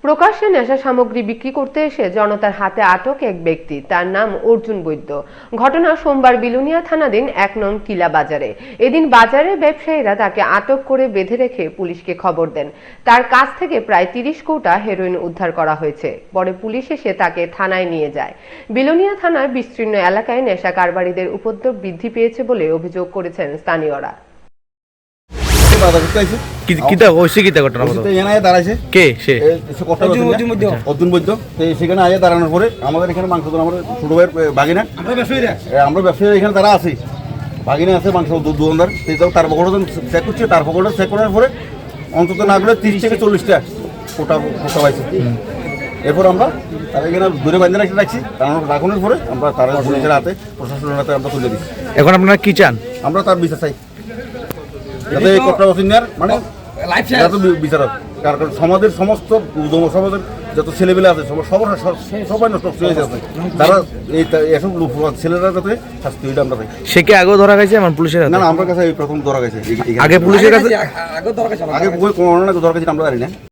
প্রকাশ্যে নেশা সামগ্রী বিক্রি করতে এসে জনতার হাতে আটক এক ব্যক্তি, তার নাম অর্জুন বৈদ্য। ঘটনা সোমবার বিলুনিয়া থানাধীন ১ নং কিলা বাজারে। এদিন বাজারের ব্যবসায়ীরা তাকে আটক করে বেঁধে রেখে পুলিশকে খবর দেন। তার কাছ থেকে প্রায় ৩০ কৌটা হেরোইন উদ্ধার করা হয়েছে। পরে পুলিশ এসে তাকে থানায় নিয়ে যায়। বিলুনিয়া থানার বিস্তীর্ণ এলাকায় নেশা কারবারিদের উপদ্রব বৃদ্ধি পেয়েছে বলে অভিযোগ করেছেন স্থানীয়রা। অর্জুন বৈদ্য সেখানে আগে দাঁড়ানোর পরে আমাদের এখানে মাংস আমাদের ছোট ভাইয়ের বাগিনা, আমরা ব্যবসায়ী এখানে তারা আছি, বাগিনা আছে মাংস দোকানদার, তার পকেটে চেক করছে, তার পকেটে চেক করার পরে অন্তত না গেলে 30 থেকে 40টা কোটা পাইছে। এরপর আমরা তারা এখানে দূরে বান্ধে রাখছি, রাখানোর পরে আমরা তারা পুলিশের হাতে, প্রশাসনের হাতে আমরা তুলে দিচ্ছি। এখন আপনারা কি চান? আমরা তার বিচার চাই, যাতে কট্টা অসিনিয়ার মানে বিচারক, কারণ সমাজের সমস্ত সমাজের যত ছেলেবেলা আছে সবাই নষ্ট হয়ে যাচ্ছে, তারা এই এসব ছেলেরা যাতে শাস্তি হইলে আমরা চাই। সে কি আগেও ধরা গেছে আমার পুলিশের? না, আমার কাছে এই প্রথম ধরা গেছে। আগে পুলিশের কাছে আগে ধরা গেছে আমরা জানি না।